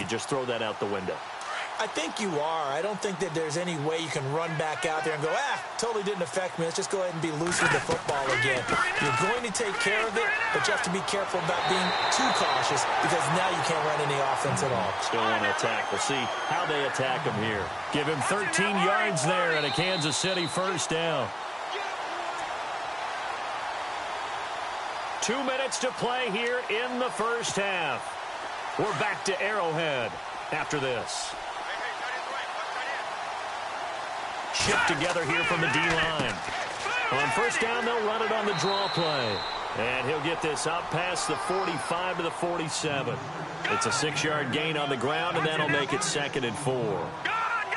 you just throw that out the window? I think you are. I don't think that there's any way you can run back out there and go, totally didn't affect me. Let's just go ahead and be loose with the football again. You're going to take care of it, but you have to be careful about being too cautious because now you can't run any offense at all. Still want to attack. We'll see how they attack him here. Give him 13 yards there and a Kansas City first down. 2 minutes to play here in the first half. We're back to Arrowhead after this. Shift together here from the D-line. On first down, they'll run it on the draw play. And he'll get this up past the 45 to the 47. It's a 6-yard gain on the ground, and that'll make it 2nd and 4.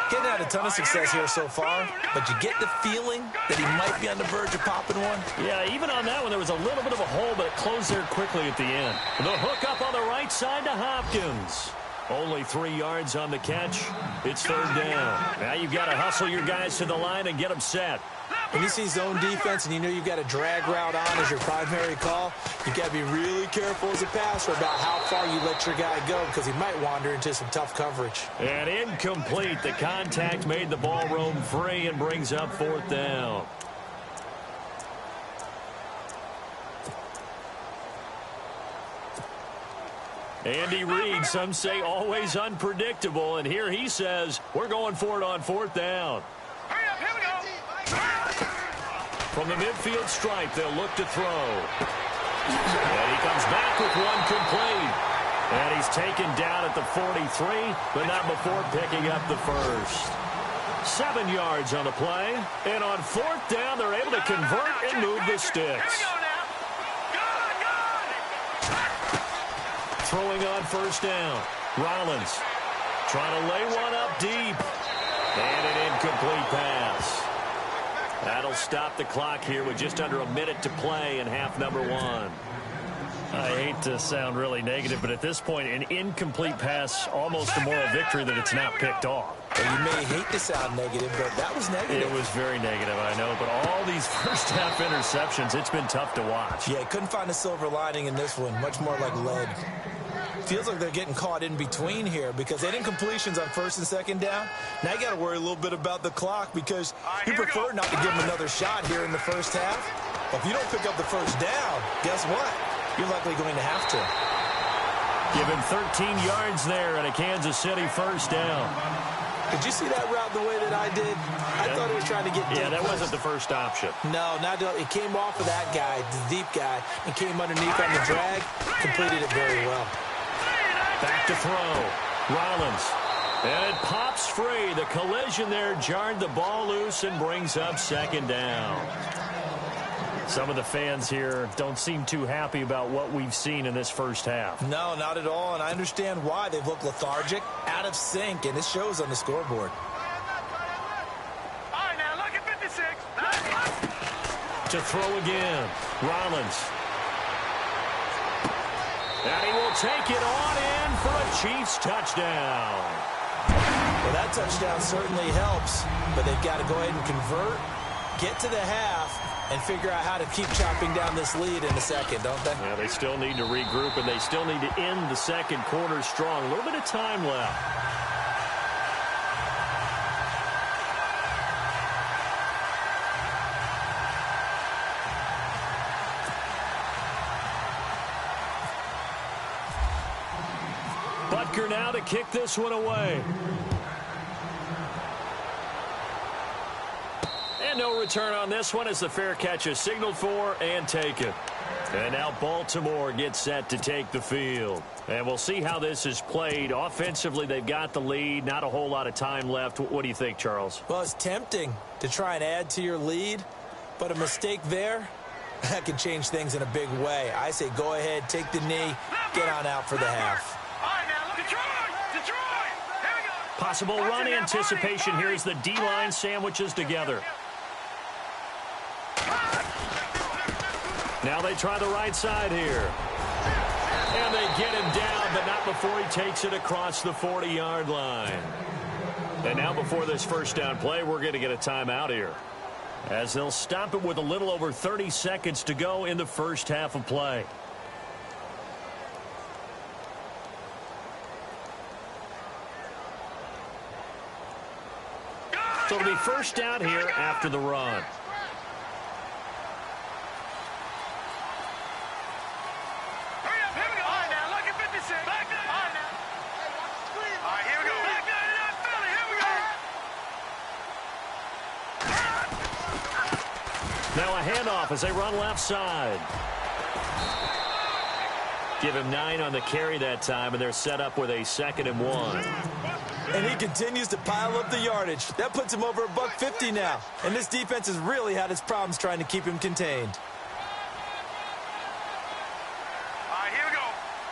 Getting had a ton of success here so far, but you get the feeling that he might be on the verge of popping one. Yeah, even on that one, there was a little bit of a hole, but it closed there quickly at the end. The hook up on the right side to Hopkins. Only 3 yards on the catch. It's 3rd down. Now you've got to hustle your guys to the line and get them set. When you see zone defense and you know you've got a drag route on as your primary call, you've got to be really careful as a passer about how far you let your guy go because he might wander into some tough coverage. And incomplete. The contact made the ball roam free and brings up 4th down. Andy Reid, some say always unpredictable, and here he says we're going for it on 4th down. Hurry up, here we go. From the midfield stripe, they'll look to throw. And he comes back with one complete. And he's taken down at the 43, but not before picking up the first. 7 yards on the play, and on 4th down, they're able to convert and move the sticks. Throwing on first down. Rollins trying to lay one up deep. And an incomplete pass. That'll stop the clock here with just under a minute to play in half number 1. I hate to sound really negative, but at this point, an incomplete pass, almost a moral victory that it's not picked off. Well, you may hate to sound negative, but that was negative. It was very negative, I know. But all these first-half interceptions, it's been tough to watch. Yeah, couldn't find a silver lining in this one. Much more like lead. Feels like they're getting caught in between here because they didn't completions on 1st and 2nd down. Now you got to worry a little bit about the clock because you prefer not to give them another shot here in the first half. But if you don't pick up the first down, guess what? You're likely going to have to. Give him 13 yards there and a Kansas City first down. Did you see that route the way that I did? I thought he was trying to get deep. Yeah, that wasn't the first option. No, not it came off of that guy, the deep guy, and came underneath on the drag. Completed it very well. Back to throw. Rollins. And it pops free. The collision there jarred the ball loose and brings up 2nd down. Some of the fans here don't seem too happy about what we've seen in this first half. No, not at all, and I understand why. They've looked lethargic, out of sync, and it shows on the scoreboard. All right, now look at 56. To throw again. Rollins. And he will take it on in for a Chiefs touchdown. Well, that touchdown certainly helps, but they've got to go ahead and convert, get to the half, and figure out how to keep chopping down this lead in the second, don't they? Yeah, they still need to regroup, and they still need to end the second quarter strong. A little bit of time left. Butker now to kick this one away. And no return on this one as the fair catch is signaled for and taken. And now Baltimore gets set to take the field. And we'll see how this is played. Offensively, they've got the lead. Not a whole lot of time left. What do you think, Charles? Well, it's tempting to try and add to your lead, but a mistake there, that can change things in a big way. I say go ahead, take the knee, get on out for the half. Possible run anticipation here as the D-line sandwiches together. Now they try the right side here. And they get him down, but not before he takes it across the 40-yard line. And now before this first down play, we're going to get a timeout here, as they'll stop it with a little over 30 seconds to go in the first half of play. So it'll be first down here after the run. Hurry up, here we go. All right, now, look at 56. Back there. All right, now. All right, here we go. Back there to that Philly. Here we go. Now a handoff as they run left side. Give him 9 on the carry that time, and they're set up with a 2nd and 1. And he continues to pile up the yardage. That puts him over $150 now. And this defense has really had its problems trying to keep him contained. All right, here we go.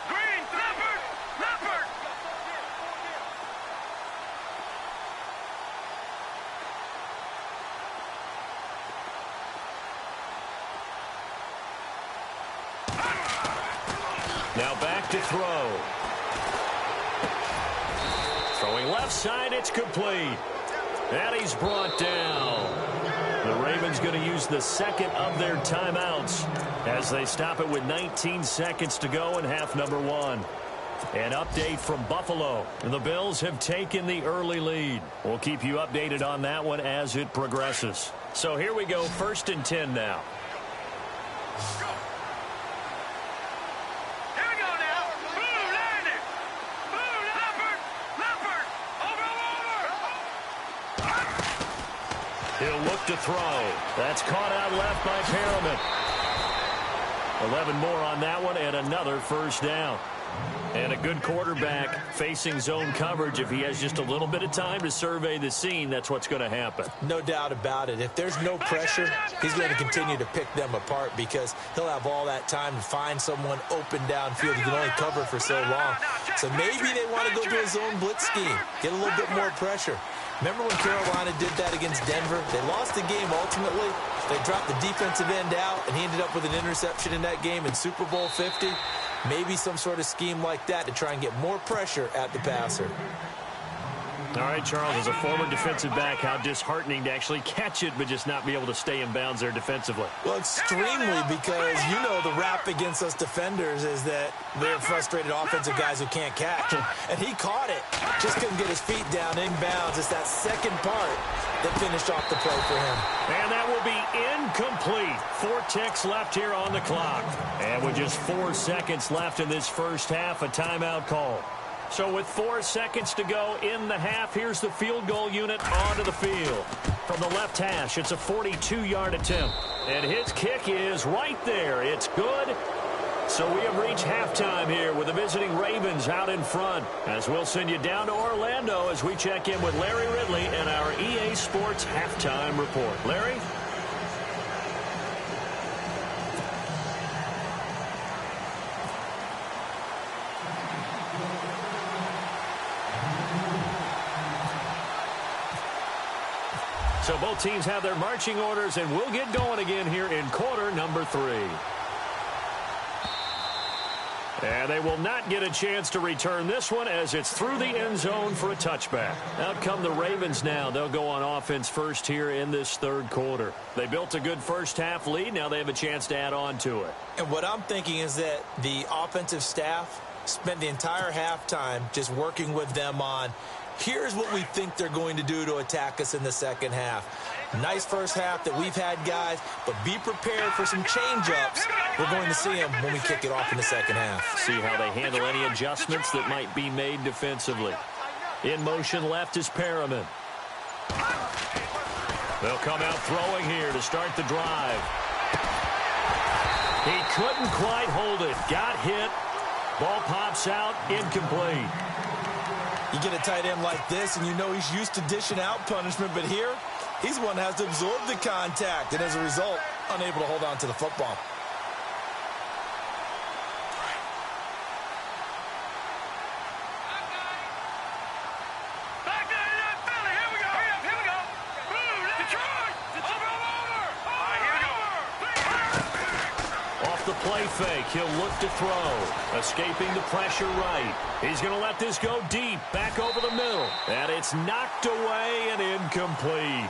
Green, Leopard, Leopard. Now back to throw. Throwing left side, it's complete. And he's brought down. The Ravens going to use the 2nd of their timeouts as they stop it with 19 seconds to go in half number 1. An update from Buffalo. The Bills have taken the early lead. We'll keep you updated on that one as it progresses. So here we go, 1st and 10 now. He'll look to throw. That's caught out left by Perriman. 11 more on that one and another first down. And a good quarterback facing zone coverage. If he has just a little bit of time to survey the scene, that's what's going to happen. No doubt about it. If there's no pressure, he's going to continue to pick them apart because he'll have all that time to find someone open downfield. He can only cover for so long. So maybe they want to go to a zone blitz scheme, get a little bit more pressure. Remember when Carolina did that against Denver? They lost the game ultimately. They dropped the defensive end out, and he ended up with an interception in that game in Super Bowl 50. Maybe some sort of scheme like that to try and get more pressure at the passer. All right, Charles, as a former defensive back, how disheartening to actually catch it but just not be able to stay in bounds there defensively. Well, extremely, because you know the rap against us defenders is that we're frustrated offensive guys who can't catch. And he caught it, just couldn't get his feet down in bounds. It's that second part that finished off the play for him. And that will be incomplete. 4 ticks left here on the clock. And with just 4 seconds left in this first half, a timeout call. So with 4 seconds to go in the half, here's the field goal unit onto the field. From the left hash, it's a 42-yard attempt. And his kick is right there. It's good. So we have reached halftime here with the visiting Ravens out in front. As we'll send you down to Orlando as we check in with Larry Ridley and our EA Sports Halftime Report. Larry? So both teams have their marching orders, and we'll get going again here in quarter number 3. And they will not get a chance to return this one as it's through the end zone for a touchback. Out come the Ravens now. They'll go on offense first here in this third quarter. They built a good first half lead. Now they have a chance to add on to it. And what I'm thinking is that the offensive staff spent the entire halftime just working with them on here's what we think they're going to do to attack us in the second half. Nice first half that we've had, guys, but be prepared for some change-ups. We're going to see them when we kick it off in the second half. See how they handle any adjustments that might be made defensively. In motion left is Perriman. They'll come out throwing here to start the drive. He couldn't quite hold it. Got hit. Ball pops out. Incomplete. You get a tight end like this, and you know he's used to dishing out punishment, but here, he's the one that has to absorb the contact, and as a result, unable to hold on to the football. Back there to that Philly. Here we go. Hurry up, here we go. Move, Detroit. Over. All right, here we go. Off the play fake, he'll look to throw. Escaping the pressure right. He's going to let this go deep, back over the middle. And it's knocked away and incomplete.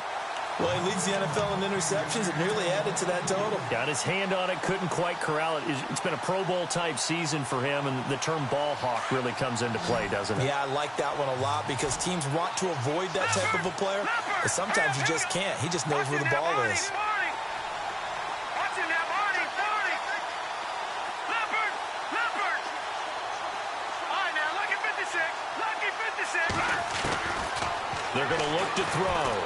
Well, he leads the NFL in interceptions and nearly added to that total. Got his hand on it, couldn't quite corral it. It's been a Pro Bowl-type season for him, and the term ball hawk really comes into play, doesn't it? Yeah, I like that one a lot because teams want to avoid that type of a player, but sometimes you just can't. He just knows where the ball is. They're going to look to throw.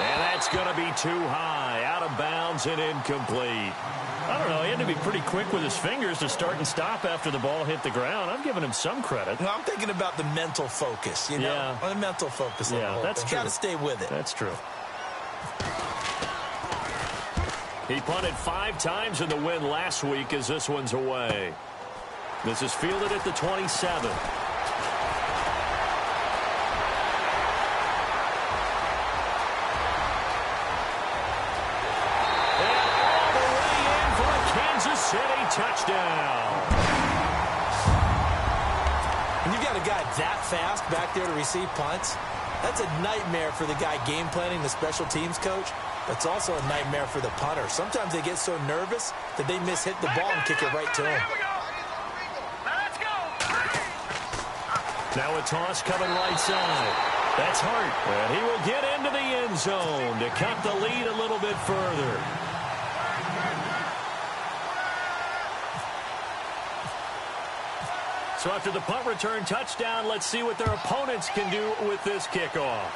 And that's going to be too high, out of bounds and incomplete. I don't know, he had to be pretty quick with his fingers to start and stop after the ball hit the ground. I'm giving him some credit. Well, I'm thinking about the mental focus, you know? Yeah. The mental focus. Yeah, that's true. Got to stay with it. That's true. He punted 5 times in the win last week as this one's away. This is fielded at the 27. City touchdown. And you got a guy that fast back there to receive punts. That's a nightmare for the guy game planning, the special teams coach. That's also a nightmare for the punter. Sometimes they get so nervous that they mishit the ball and kick it right to him. Now a toss coming right side. That's Hart. And he will get into the end zone to cut the lead a little bit further. So after the punt return touchdown, let's see what their opponents can do with this kickoff.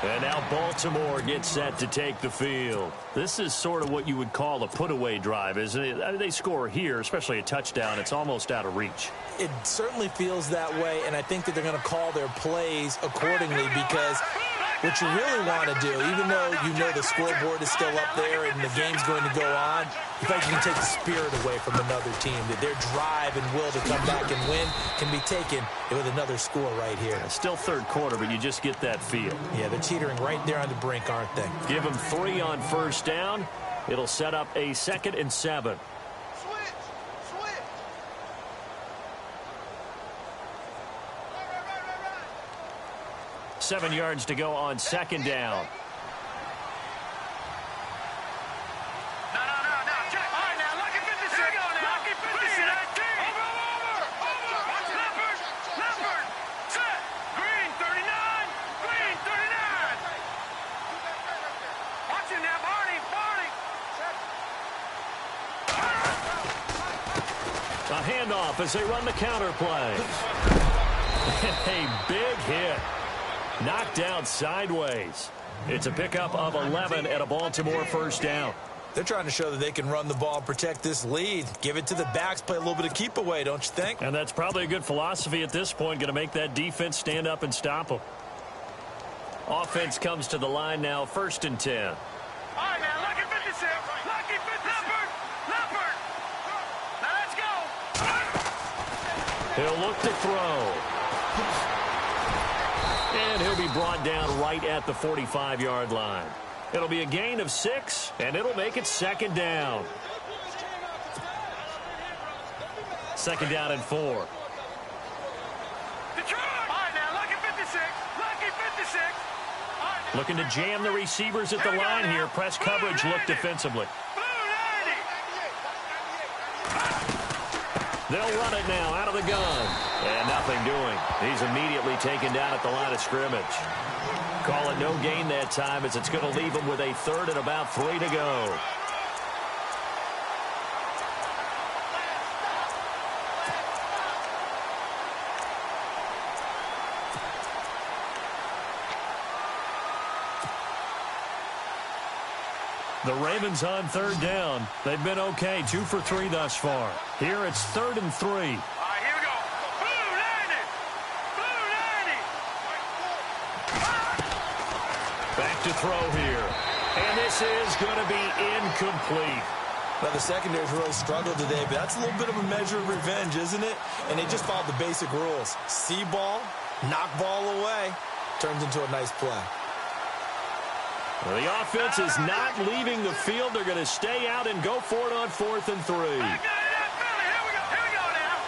And now Baltimore gets set to take the field. This is sort of what you would call a put-away drive, isn't it? I mean, they score here, especially a touchdown. It's almost out of reach. It certainly feels that way, and I think that they're going to call their plays accordingly because what you really want to do, even though you know the scoreboard is still up there and the game's going to go on, in fact, you can take the spirit away from another team. That their drive and will to come back and win can be taken with another score right here. Still third quarter, but you just get that feel. Yeah, they're teetering right there on the brink, aren't they? Give them 3 on first down. It'll set up a 2nd and 7. 7 yards to go on 2nd down. A handoff as they run the counter play. A big hit. Knocked down sideways. It's a pickup of 11 at a Baltimore first down. They're trying to show that they can run the ball and protect this lead. Give it to the backs, play a little bit of keep away, don't you think? And that's probably a good philosophy at this point. Going to make that defense stand up and stop them. Offense comes to the line now, 1st and 10. All right, now, lucky 56. Lucky 56. Leopard. Now, let's go. He'll look to throw. And he'll be brought down right at the 45-yard line. It'll be a gain of 6, and it'll make it 2nd down. 2nd down and 4. Detroit. All right, now, lucky 56. Lucky 56. Looking to jam the receivers at the line here. Press coverage, look defensively. They'll run it now out of the gun. And nothing doing. He's immediately taken down at the line of scrimmage. Call it no gain that time as it's going to leave him with a 3rd and about 3 to go. The Ravens on 3rd down. They've been okay, 2 for 3 thus far. Here it's 3rd and 3. All right, here we go. Blue landed. Blue landed. Back to throw here. And this is going to be incomplete. Well, the secondary's really struggled today, but that's a little bit of a measure of revenge, isn't it? And they just followed the basic rules. See ball, knock ball away. Turns into a nice play. Well, the offense is not leaving the field. They're going to stay out and go for it on 4th and 3. Here we go now.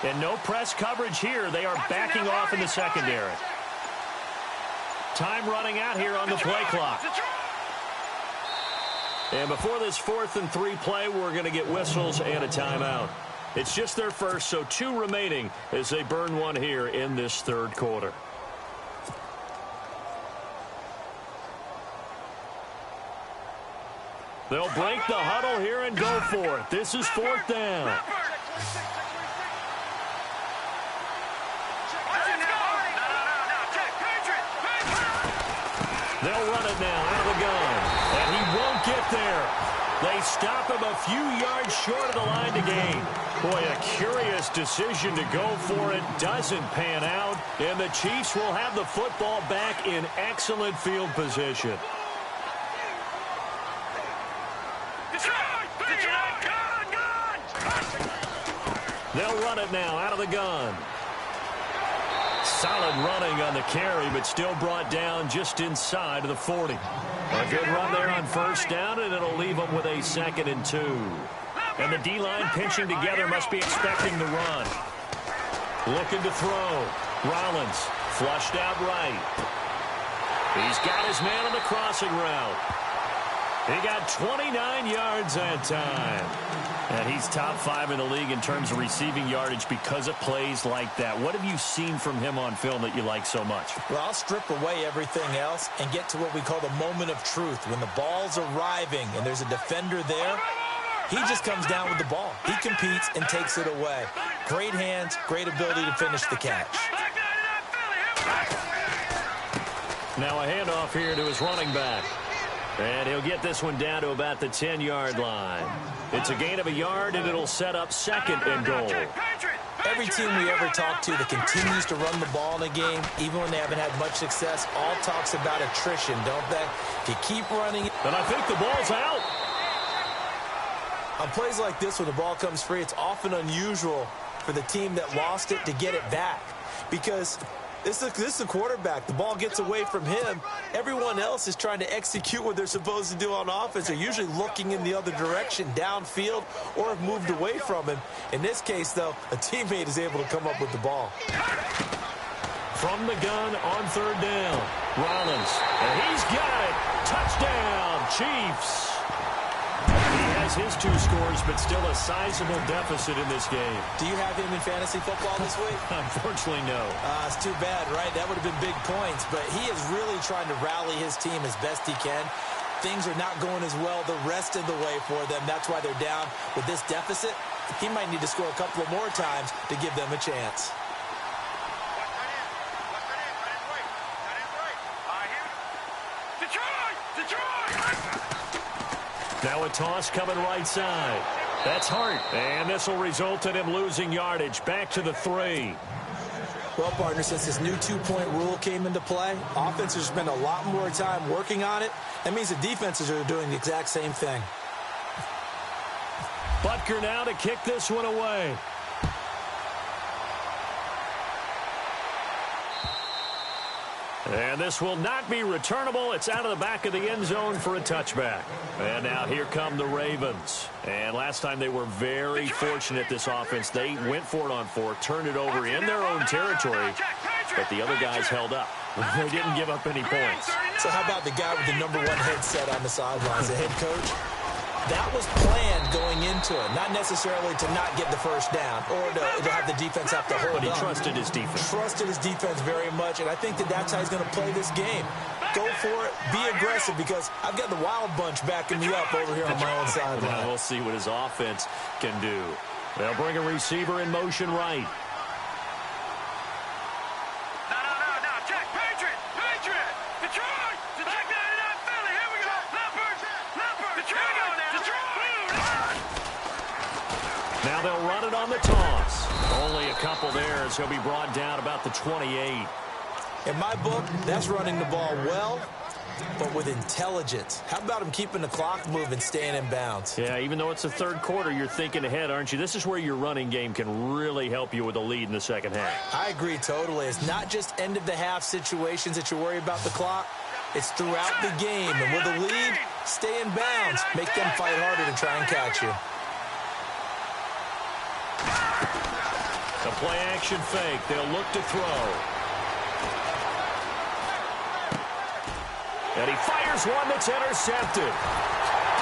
And no press coverage here. They are backing off in the secondary. Time running out here on the play clock. And before this 4th and 3 play, we're going to get whistles and a timeout. It's just their first, so 2 remaining as they burn one here in this 3rd quarter. They'll break the huddle here and go for it. This is 4th down. They'll run it now out of the gun, and he won't get there. They stop him a few yards short of the line to gain. Boy, a curious decision to go for it. Doesn't pan out, and the Chiefs will have the football back in excellent field position. They'll run it now out of the gun. Solid running on the carry, but still brought down just inside of the 40. A good run there on 1st down, and it'll leave them with a 2nd and 2. And the D-line pinching together must be expecting the run. Looking to throw. Rollins flushed out right. He's got his man on the crossing route. He got 29 yards that time. And he's top 5 in the league in terms of receiving yardage because of plays like that. What have you seen from him on film that you like so much? Well, I'll strip away everything else and get to what we call the moment of truth. When the ball's arriving and there's a defender there, he just comes down with the ball. He competes and takes it away. Great hands, great ability to finish the catch. Now a handoff here to his running back. And he'll get this one down to about the 10-yard line. It's a gain of a yard, and it'll set up 2nd and goal. Every team we ever talk to that continues to run the ball in a game, even when they haven't had much success, all talks about attrition, don't they? If you keep running. And I think the ball's out. On plays like this, when the ball comes free, it's often unusual for the team that lost it to get it back. Because this is the quarterback. The ball gets away from him. Everyone else is trying to execute what they're supposed to do on offense. They're usually looking in the other direction, downfield, or have moved away from him. In this case, though, a teammate is able to come up with the ball. From the gun on 3rd down. Rollins. And he's got it. Touchdown, Chiefs. He has his 2 scores, but still a sizable deficit in this game. Do you have him in fantasy football this week? Unfortunately, no. It's too bad, right? That would have been big points, but he is really trying to rally his team as best he can. Things are not going as well the rest of the way for them. That's why they're down with this deficit. He might need to score a couple of more times to give them a chance. Now a toss coming right side. That's Hart. And this will result in him losing yardage. Back to the 3. Well, partner, since this new 2-point rule came into play, offenses spend a lot more time working on it. That means the defenses are doing the exact same thing. Butker now to kick this one away. And this will not be returnable. It's out of the back of the end zone for a touchback. And now here come the Ravens. And last time they were very fortunate, this offense. They went for it on 4, turned it over in their own territory, but the other guys held up. They didn't give up any points. So how about the guy with the #1 headset on the sidelines, the head coach? That was planned going into it, not necessarily to not get the first down or to have the defense have to hold But he up. trusted his defense. Trusted his defense very much, and I think that's how he's going to play this game. Go for it, be aggressive, because I've got the wild bunch backing me up over here on my own sideline. Now we'll see what his offense can do. They'll bring a receiver in motion right. Now they'll run it on the toss. Only a couple there as he'll be brought down about the 28. In my book, that's running the ball well, but with intelligence. How about him keeping the clock moving, staying in bounds? Yeah, even though it's the 3rd quarter, you're thinking ahead, aren't you? This is where your running game can really help you with a lead in the 2nd half. I agree totally. It's not just end-of-the-half situations that you worry about the clock. It's throughout the game. And with a lead, stay in bounds. Make them fight harder to try and catch you. The play action fake. They'll look to throw. And he fires one that's intercepted.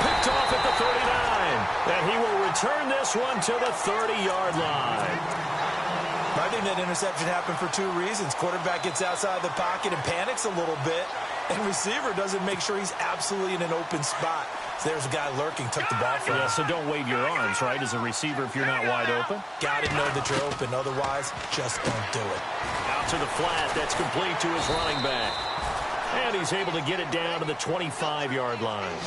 Picked off at the 39. And he will return this one to the 30-yard line. I think that interception happened for two reasons. Quarterback gets outside the pocket and panics a little bit. And receiver doesn't make sure he's absolutely in an open spot. So there's a guy lurking, took the ball from him. Yeah, so don't wave your arms, right, as a receiver if you're not wide open. Got to know that you're open. Otherwise, just don't do it. Out to the flat. That's complete to his running back. And he's able to get it down to the 25-yard line.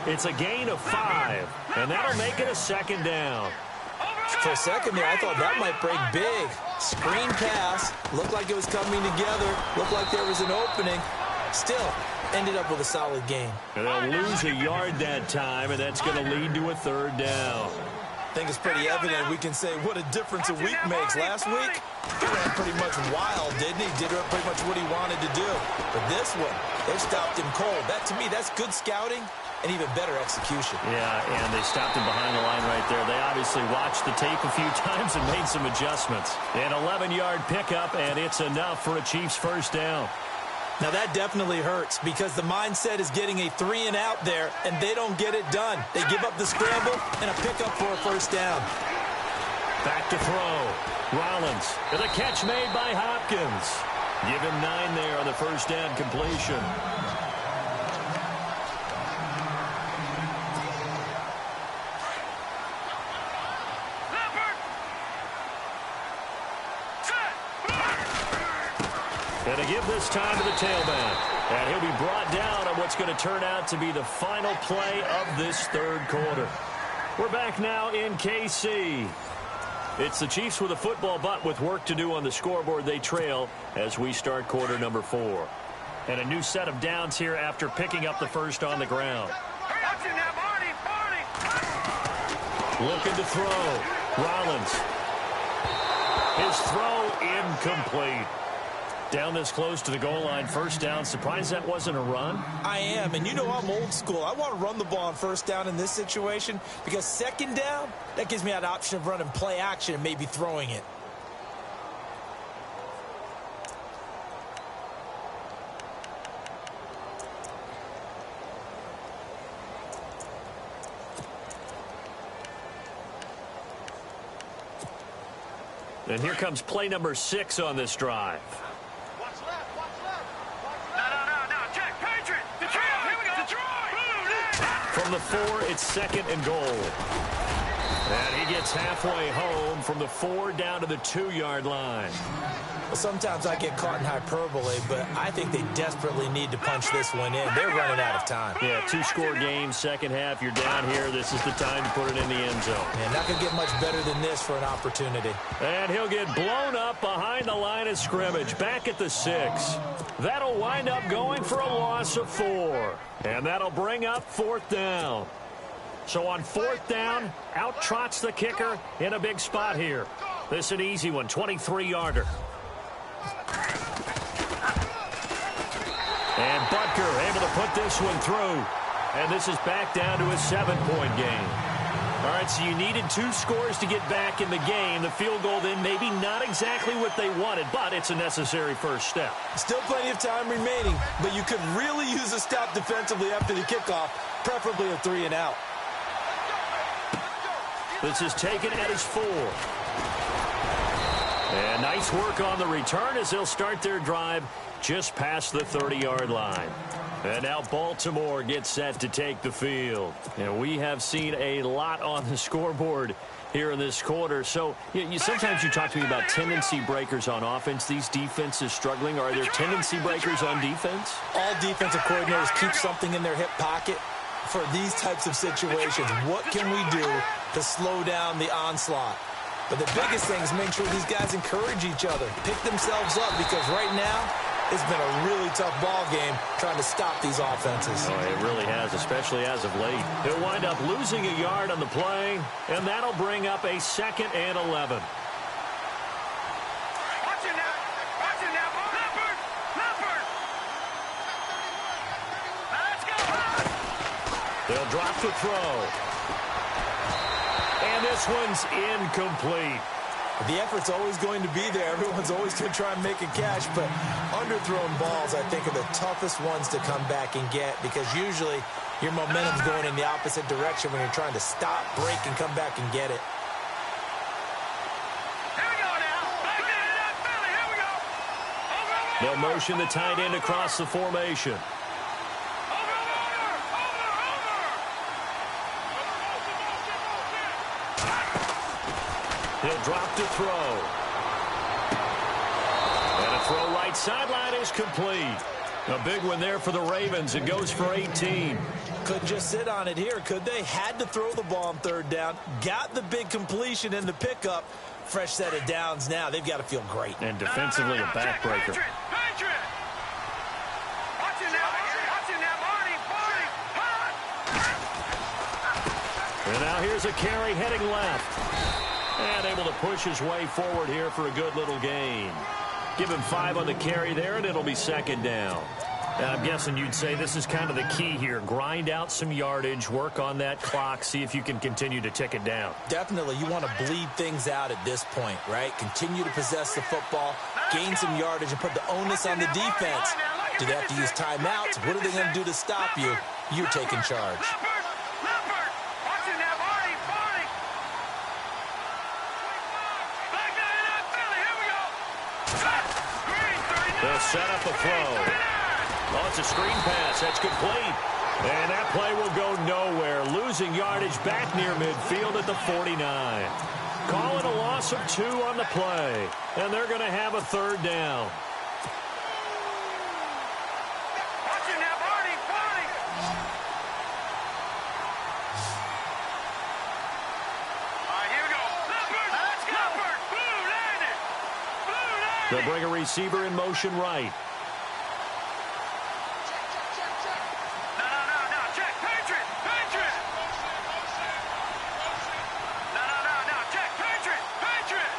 It's a gain of 5, and that'll make it a second down. For a second there, I thought that might break big. Screen pass. Looked like it was coming together. Looked like there was an opening. Still, ended up with a solid game. And they'll lose a yard that time, and that's going to lead to a third down. I think it's pretty evident we can say what a difference a week makes. Last week, he ran pretty much wild, didn't he? Did pretty much what he wanted to do. But this one, they stopped him cold. That, to me, that's good scouting and even better execution. Yeah, and they stopped him behind the line right there. They obviously watched the tape a few times and made some adjustments. An 11-yard pickup, and it's enough for a Chiefs first down. Now, that definitely hurts because the mindset is getting a 3-and-out there, and they don't get it done. They give up the scramble and a pickup for a first down. Back to throw. Rollins. And a catch made by Hopkins. Give him 9 there on the first down completion. And to give this time to the tailback. And he'll be brought down on what's going to turn out to be the final play of this third quarter. We're back now in KC. It's the Chiefs with a football, but with work to do on the scoreboard. They trail as we start quarter number 4. And a new set of downs here after picking up the first on the ground. Looking to throw. Rollins. His throw incomplete. Down this close to the goal line, first down. Surprised that wasn't a run? I am, and you know I'm old school. I want to run the ball on first down in this situation because second down, that gives me that option of running play action and maybe throwing it. And here comes play number 6 on this drive. From the 4, it's second and goal. And he gets halfway home from the 4 down to the 2-yard line. Well, sometimes I get caught in hyperbole, but I think they desperately need to punch this one in. They're running out of time. Yeah, 2-score game, second half. You're down here. This is the time to put it in the end zone. And not going to get much better than this for an opportunity. And he'll get blown up behind the line of scrimmage, back at the 6. That'll wind up going for a loss of 4. And that'll bring up 4th down. So on 4th down, out trots the kicker in a big spot here. This is an easy one, 23-yarder. And Butker able to put this one through. And this is back down to a 7-point game. All right, so you needed 2 scores to get back in the game. The field goal then maybe not exactly what they wanted, but it's a necessary first step. Still plenty of time remaining, but you could really use a stop defensively after the kickoff, preferably a 3-and-out. This is taken at his 4. And nice work on the return as they'll start their drive just past the 30-yard line. And now Baltimore gets set to take the field. And we have seen a lot on the scoreboard here in this quarter. So sometimes you talk to me about tendency breakers on offense. These defenses struggling. Are there tendency breakers on defense? All defensive coordinators keep something in their hip pocket for these types of situations. What can we do to slow down the onslaught? But the biggest thing is make sure these guys encourage each other, pick themselves up, because right now it's been a really tough ball game trying to stop these offenses. Oh, it really has, especially as of late. They'll wind up losing a yard on the play, and that'll bring up a 2nd and 11. They'll drop the throw. And this one's incomplete. The effort's always going to be there. Everyone's always going to try and make a catch, but underthrown balls, I think, are the toughest ones to come back and get because usually your momentum's going in the opposite direction when you're trying to stop, break, and come back and get it. Here we go now. Back into that Philly. Here we go. They'll motion the tight end across the formation. He'll drop to throw. And a throw right sideline is complete. A big one there for the Ravens. It goes for 18. Couldn't just sit on it here, could they? Had to throw the ball on third down. Got the big completion in the pickup. Fresh set of downs now. They've got to feel great. And defensively, a backbreaker. Watch it now. Watch it now, Barney. And now here's a carry heading left. And able to push his way forward here for a good little gain. Give him 5 on the carry there, and it'll be second down. And I'm guessing you'd say this is kind of the key here. Grind out some yardage, work on that clock, see if you can continue to tick it down. Definitely, you want to bleed things out at this point, right? Continue to possess the football, gain some yardage, and put the onus on the defense. Do they have to use timeouts? What are they going to do to stop you? You're taking charge. They'll set up a throw. Oh, it's a screen pass. That's complete. And that play will go nowhere. Losing yardage back near midfield at the 49. Call it a loss of 2 on the play. And they're going to have a third down. Watch it now, Barney. All right, here we go. Leopard. Blue landed. They'll bring a receiver in motion right. No. Check. Patriot. No. Check. Patriot.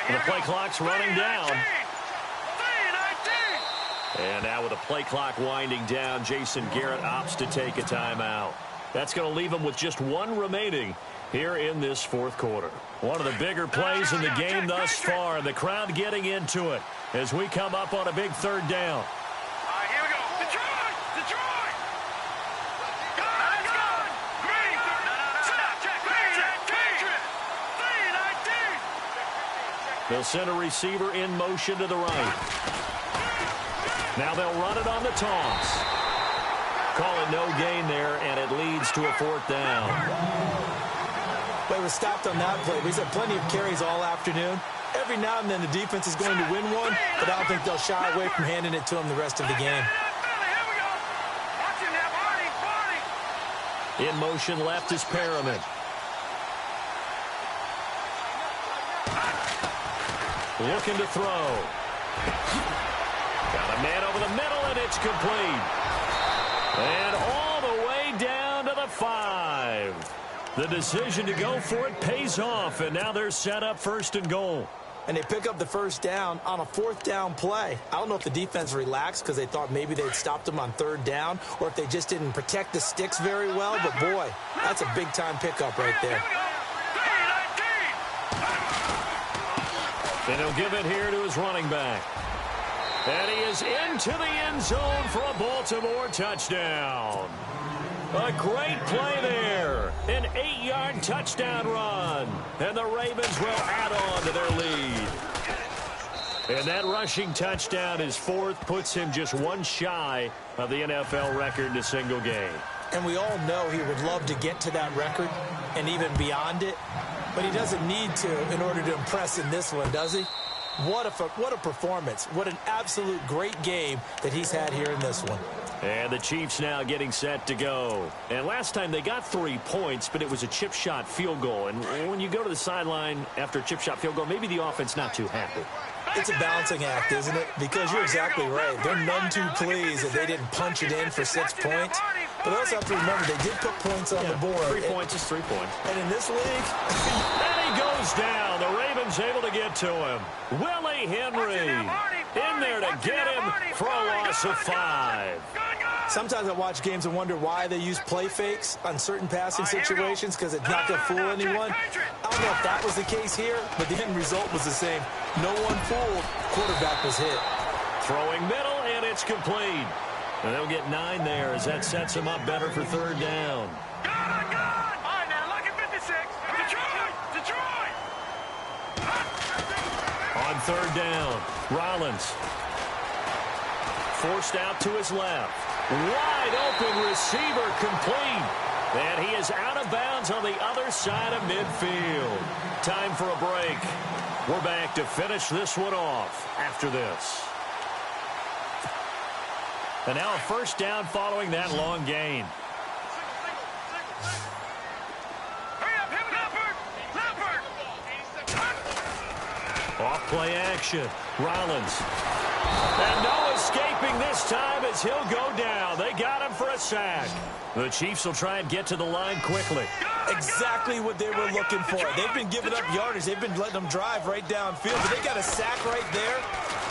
The play clock's running down. 3:19. And now with the play clock winding down, Jason Garrett opts to take a timeout. That's going to leave him with just 1 remaining here in this fourth quarter. One of the bigger plays in the game thus far, and the crowd getting into it as we come up on a big third down. All right, here we go. Detroit. Gone. Green. Stop. Check. Patriot. 3:19. They'll send a receiver in motion to the right. Now they'll run it on the toss. Call it no gain there, and it leads to a 4th down. But it was stopped on that play. We've had plenty of carries all afternoon. Every now and then the defense is going to win one, but I don't think they'll shy away from handing it to them the rest of the game. Here we go. Watch it now, Barney. In motion left is Perriman. Looking to throw. Got a man over the middle, and it's complete. And all the way down to the 5. The decision to go for it pays off, and now they're set up 1st and goal. And they pick up the 1st down on a 4th down play. I don't know if the defense relaxed because they thought maybe they'd stopped them on 3rd down or if they just didn't protect the sticks very well. But, boy, that's a big-time pickup right there. And he'll give it here to his running back. And he is into the end zone for a Baltimore touchdown. A great play there. An 8-yard touchdown run. And the Ravens will add on to their lead. And that rushing touchdown, his 4th, puts him just 1 shy of the NFL record in a single game. And we all know he would love to get to that record and even beyond it. But he doesn't need to in order to impress in this one, does he? What a performance. What an absolute great game that he's had here in this one. And the Chiefs now getting set to go. And last time they got 3 points, but it was a chip shot field goal. And when you go to the sideline after a chip shot field goal, maybe the offense not too happy. It's a balancing act, isn't it? Because you're exactly right. They're none too pleased that they didn't punch it in for 6 points. But they also have to remember they did put points on the board. 3 points is 3 points. And in this league... and he goes down. The Ravens able to get to him. Willie Henry in there to get him for a loss of 5. Sometimes I watch games and wonder why they use play fakes on certain passing situations because it's not going to fool anyone. I don't know if that was the case here, but the end result was the same. No one fooled. Quarterback was hit. Throwing middle, and it's complete. And they'll get 9 there as that sets them up better for third down. All right, now, look at 56. Detroit! On third down, Rollins. Forced out to his left. Wide open receiver complete. And he is out of bounds on the other side of midfield. Time for a break. We're back to finish this one off after this. And now a first down following that long gain. Hurry up, hit Leopard! Off play action. Rollins. And no escaping this time as he'll go down. They got him for a sack. The Chiefs will try and get to the line quickly. Exactly what they were looking for. They've been giving up yardage. They've been letting them drive right downfield. But they got a sack right there.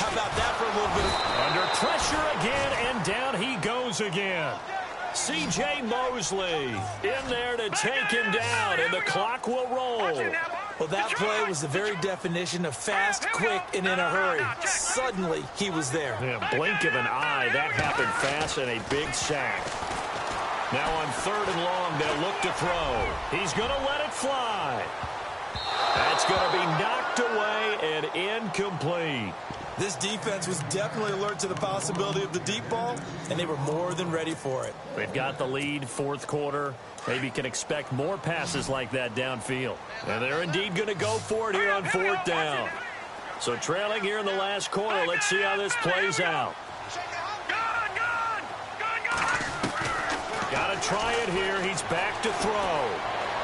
How about that for a little bit of... Under pressure again, and down he goes again. C.J. Mosley in there to take him down, and the clock will roll. Well, that play was the very definition of fast, quick, and in a hurry. Suddenly, he was there. Yeah, blink of an eye, that happened fast, and a big sack. Now on third and long, they'll look to throw. He's going to let it fly. That's going to be knocked away and incomplete. This defense was definitely alert to the possibility of the deep ball, and they were more than ready for it. They've got the lead, fourth quarter. Maybe can expect more passes like that downfield. And they're indeed going to go for it here on fourth down. So trailing here in the last quarter, let's see how this plays out. Got to try it here. He's back to throw.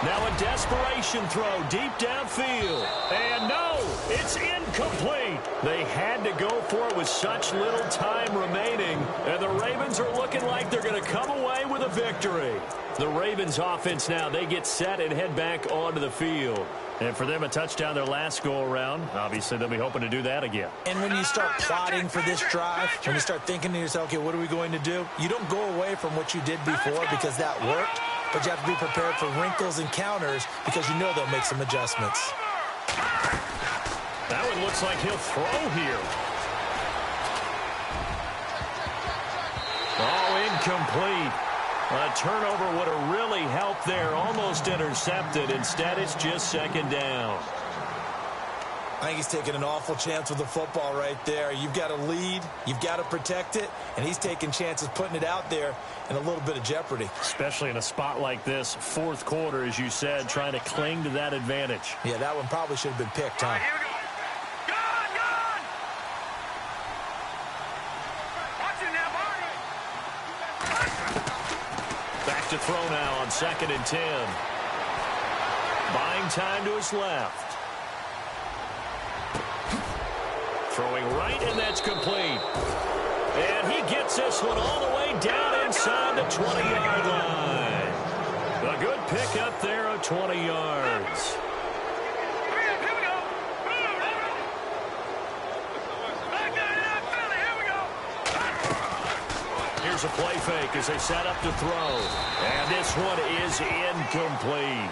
Now a desperation throw deep downfield. And no, it's incomplete. They had to go for it with such little time remaining. And the Ravens are looking like they're going to come away with a victory. The Ravens offense now, they get set and head back onto the field. And for them, a touchdown their last go-around. Obviously, they'll be hoping to do that again. And when you start plotting for this drive, when you start thinking to yourself, okay, what are we going to do? You don't go away from what you did before because that worked. But you have to be prepared for wrinkles and counters because you know they'll make some adjustments. That one looks like he'll throw here. Oh, incomplete. A turnover would have really helped there. Almost intercepted. Instead, it's just second down. I think he's taking an awful chance with the football right there. You've got to lead. You've got to protect it. And he's taking chances putting it out there in a little bit of jeopardy. Especially in a spot like this, fourth quarter, as you said, trying to cling to that advantage. Yeah, that one probably should have been picked, huh? Here we go. Watch it now, Barney. Back to throw now on 2nd and 10. Buying time to his left. Throwing right, and that's complete. And he gets this one all the way down inside the 20-yard line. A good pick up there of 20 yards. Hurry up, here we go. Back down in Philly, here we go. Here's a play fake as they set up to throw. And this one is incomplete.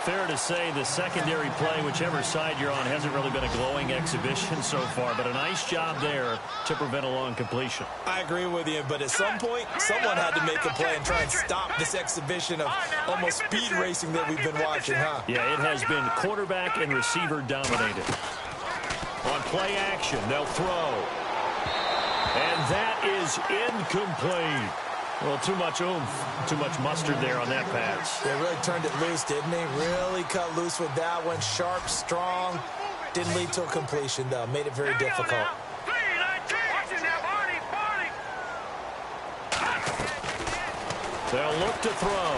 Fair to say the secondary play, whichever side you're on, hasn't really been a glowing exhibition so far, but a nice job there to prevent a long completion. I agree with you, but at some point, someone had to make a play and try and stop this exhibition of almost speed racing that we've been watching, huh? Yeah, it has been quarterback and receiver dominated. On play action, they'll throw. And that is incomplete. Well, too much oomph, too much mustard there on that pass. They really turned it loose, didn't they? Really cut loose with that one. Sharp, strong. Didn't lead to a completion, though. Made it very difficult. Watch it now, Barney. They'll look to throw.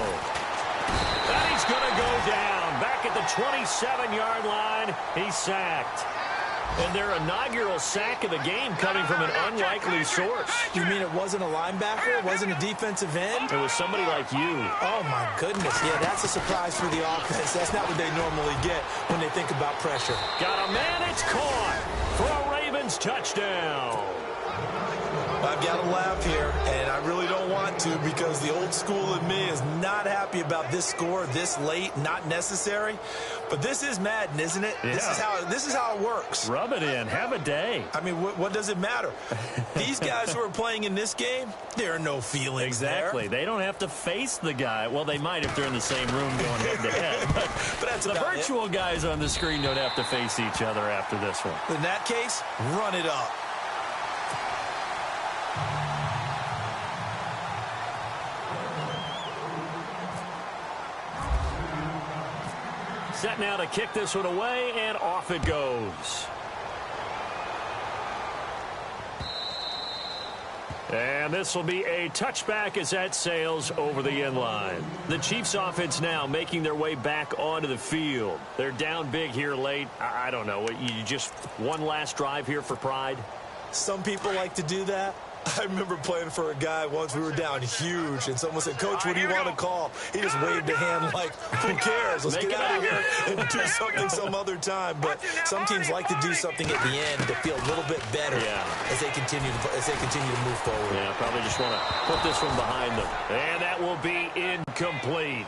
And he's going to go down. Back at the 27-yard line, he's sacked. And their inaugural sack of the game coming from an unlikely source. You mean it wasn't a linebacker? It wasn't a defensive end? It was somebody like you. Oh, my goodness. Yeah, that's a surprise for the offense. That's not what they normally get when they think about pressure. Got a man, it's caught for a Ravens touchdown. I've got to laugh here, and I really don't want to because the old school in me is not happy about this score this late, not necessary. But this is Madden, isn't it? Yeah. This is how it works. Rub it in. Have a day. I mean, what does it matter? These guys who are playing in this game, there are no feelings Exactly. there. They don't have to face the guy. Well, they might if they're in the same room going head-to-head. But that's the about virtual guys on the screen don't have to face each other after this one. In that case, run it up. Set now to kick this one away, and off it goes. And this will be a touchback as that sails over the end line. The Chiefs offense now making their way back onto the field. They're down big here late. I don't know. You just one last drive here for pride? Some people like to do that. I remember playing for a guy once. We were down huge, and someone said, "Coach, what do you want to call?" He just waved a hand like, "Who cares? Let's get out of here and do something some other time." But some teams like to do something at the end to feel a little bit better as they continue to move forward. Yeah, probably just want to put this one behind them. And that will be incomplete.